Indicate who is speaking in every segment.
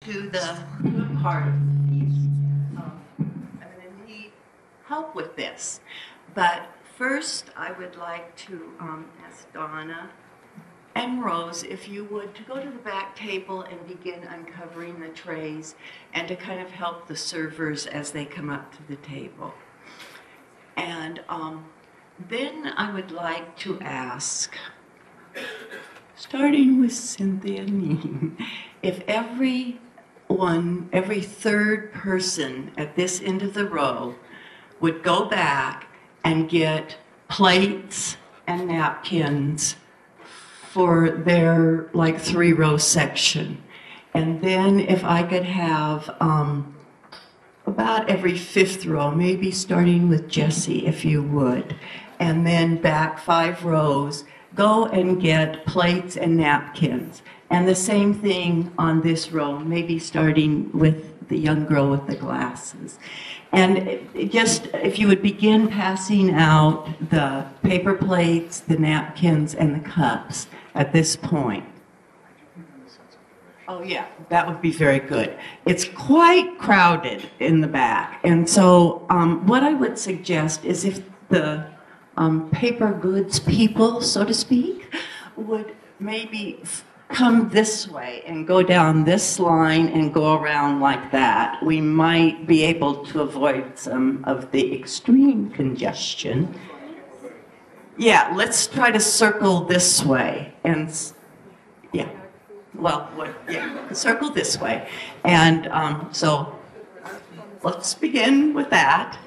Speaker 1: do the good part of the feast. I'm going to need help with this. But first, I would like to ask Donna and Rose, if you would, to go to the back table and begin uncovering the trays and to kind of help the servers as they come up to the table. And then I would like to ask, starting with Cynthia Ning, if every third person at this end of the row would go back and get plates and napkins for their like 3-row section. And then if I could have about every 5th row, maybe starting with Jessie, if you would, and then back 5 rows, go and get plates and napkins. And the same thing on this row, maybe starting with the young girl with the glasses. And just, if you would begin passing out the paper plates, the napkins, and the cups at this point. Oh yeah, that would be very good. It's quite crowded in the back. And so what I would suggest is if the paper goods people, so to speak, would maybe come this way and go down this line and go around like that, we might be able to avoid some of the extreme congestion. Yeah, let's try to circle this way. And yeah, well, yeah, circle this way. And so let's begin with that.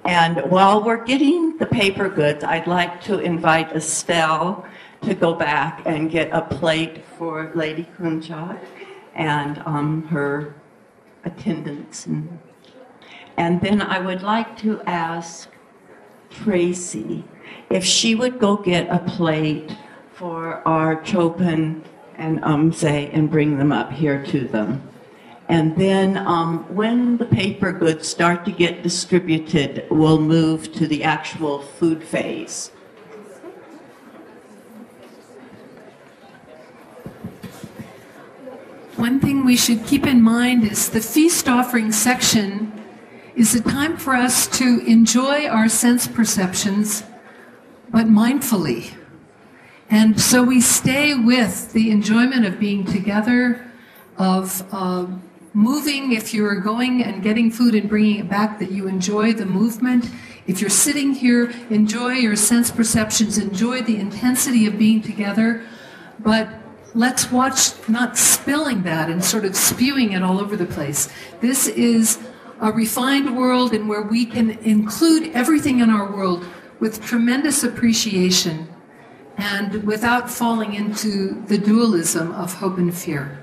Speaker 1: And while we're getting the paper goods, I'd like to invite Estelle to go back and get a plate for Lady Kunchak and her attendants. And then I would like to ask Tracy if she would go get a plate for our Chopin and Umse and bring them up here to them. And then when the paper goods start to get distributed, we'll move to the actual food phase.
Speaker 2: One thing we should keep in mind is the feast offering section is a time for us to enjoy our sense perceptions, but mindfully. And so we stay with the enjoyment of being together, of moving. If you're going and getting food and bringing it back, that you enjoy the movement. If you're sitting here, enjoy your sense perceptions, enjoy the intensity of being together, but let's watch not spilling that and sort of spewing it all over the place. This is a refined world and where we can include everything in our world with tremendous appreciation and without falling into the dualism of hope and fear.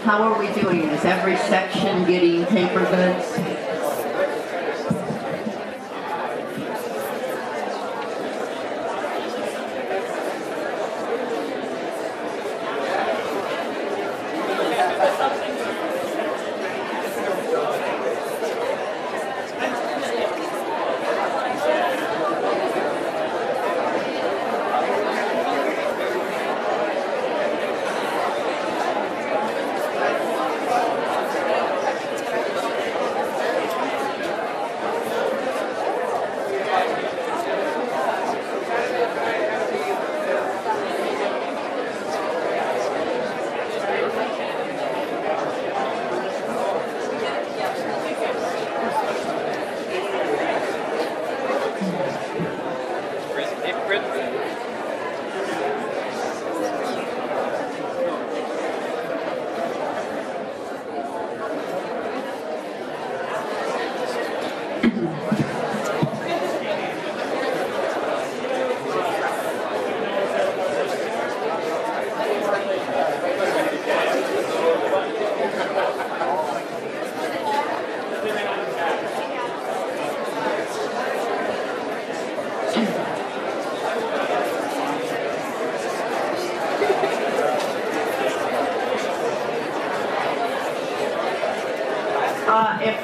Speaker 1: How are we doing? Is every section getting paper goods?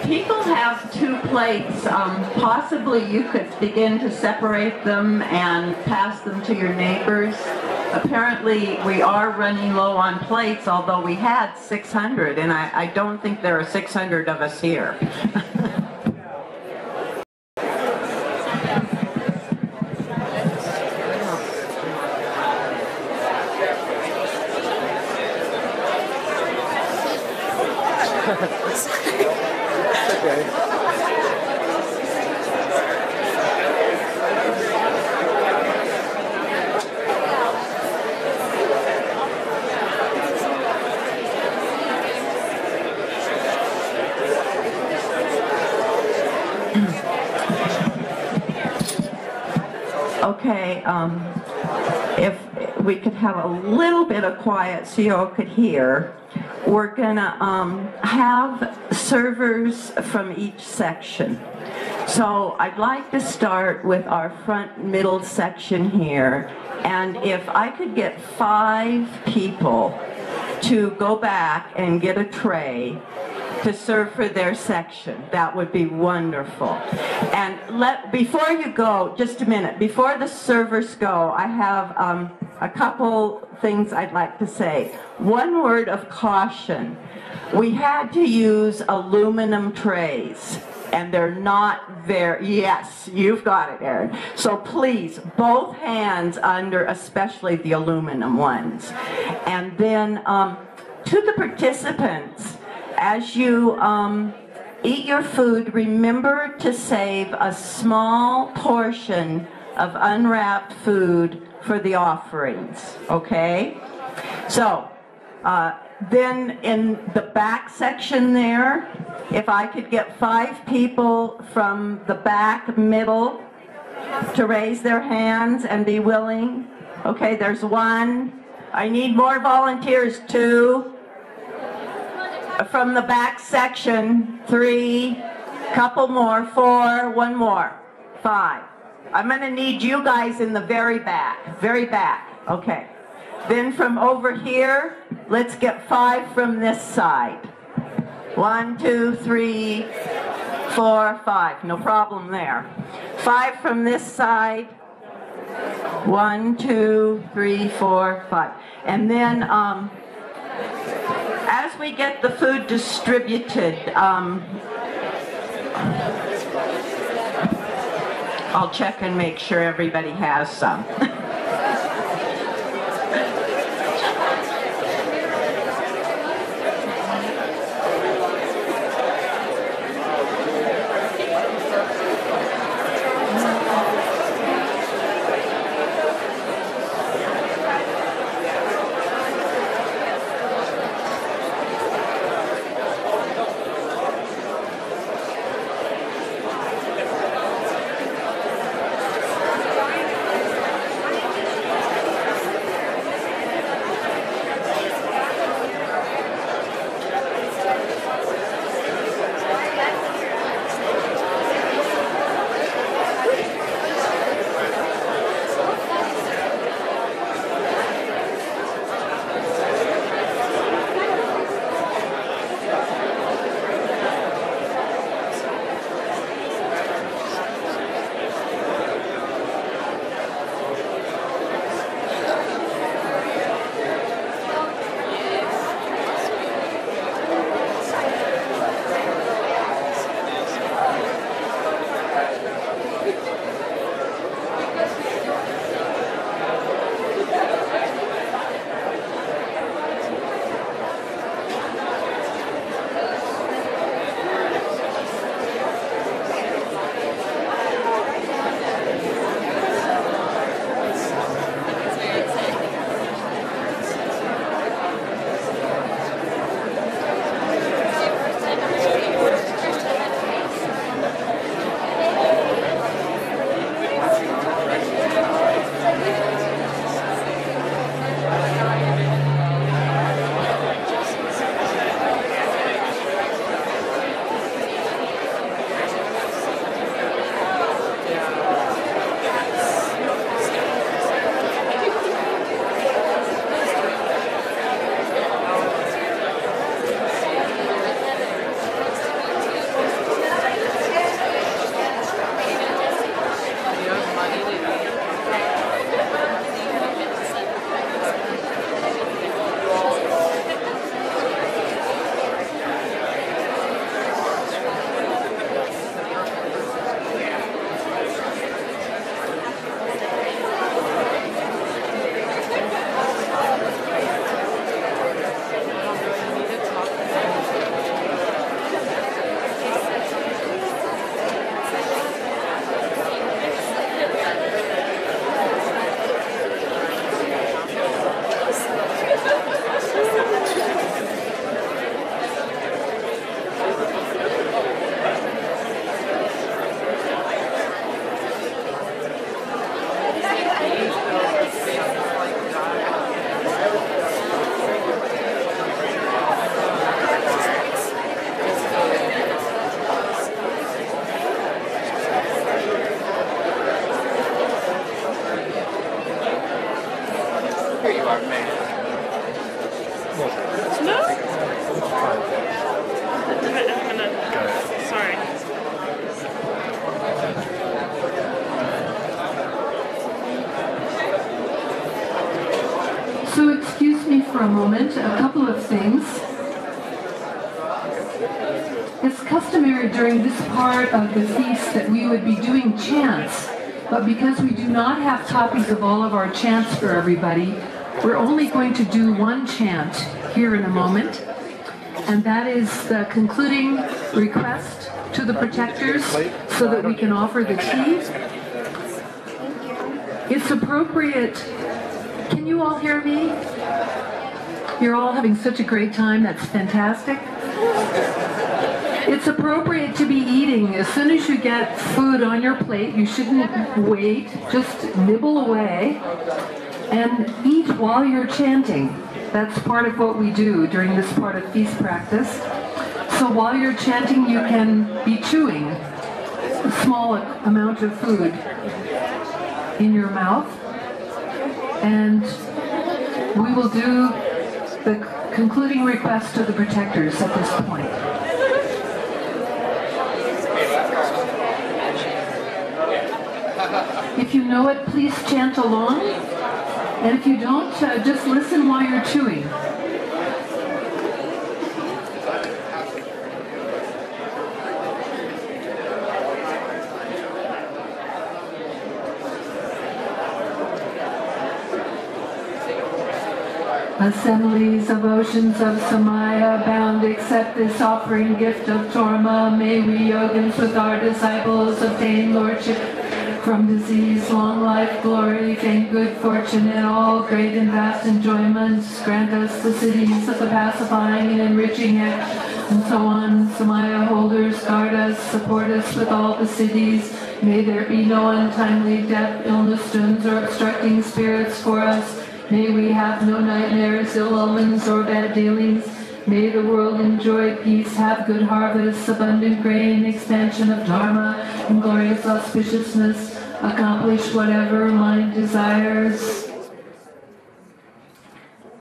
Speaker 1: people have 2 plates. Possibly you could begin to separate them and pass them to your neighbors. Apparently we are running low on plates, although we had 600, and I don't think there are 600 of us here. Okay, if we could have a little bit of quiet so you all could hear, we're gonna have servers from each section. So I'd like to start with our front middle section here, and if I could get 5 people to go back and get a tray to serve for their section, that would be wonderful. And before you go, just a minute, before the servers go, I have a couple things I'd like to say. One word of caution. We had to use aluminum trays, and they're not very, yes, you've got it, Erin. So please, both hands under, especially the aluminum ones. And then to the participants, as you eat your food, remember to save a small portion of unwrapped food for the offerings, okay? So, then in the back section there, if I could get 5 people from the back middle to raise their hands and be willing. Okay, there's 1. I need more volunteers, 2. From the back section, 3, couple more, 4, 1 more, 5. I'm going to need you guys in the very back, okay. Then from over here, let's get 5 from this side. 1, 2, 3, 4, 5, no problem there. 5 from this side, 1, 2, 3, 4, 5. And then, as we get the food distributed, I'll check and make sure everybody has some.
Speaker 2: me for a moment, a couple of things. It's customary during this part of the feast that we would be doing chants, but because we do not have copies of all of our chants for everybody, we're only going to do one chant here in a moment, and that is the concluding request to the protectors so that we can offer the tea. It's appropriate. Can you all hear me? You're all having such a great time. That's fantastic. It's appropriate to be eating. As soon as you get food on your plate, you shouldn't wait. Just nibble away and eat while you're chanting. That's part of what we do during this part of feast practice. So while you're chanting, you can be chewing a small amount of food in your mouth. And we will do the concluding request to the protectors at this point. If you know it, please chant along. And if you don't, just listen while you're chewing. Assemblies of oceans of Samaya bound, accept this offering gift of Torma. May we yogins with our disciples obtain lordship from disease, long life, glory, fame, good fortune, and all great and vast enjoyments. Grant us the cities of the pacifying and enriching act, and so on. Samaya holders, guard us, support us with all the cities. May there be no untimely death, illness, stones, or obstructing spirits for us. May we have no nightmares, ill omens, or bad dealings. May the world enjoy peace, have good harvests, abundant grain, expansion of Dharma, and glorious auspiciousness. Accomplish whatever mind desires.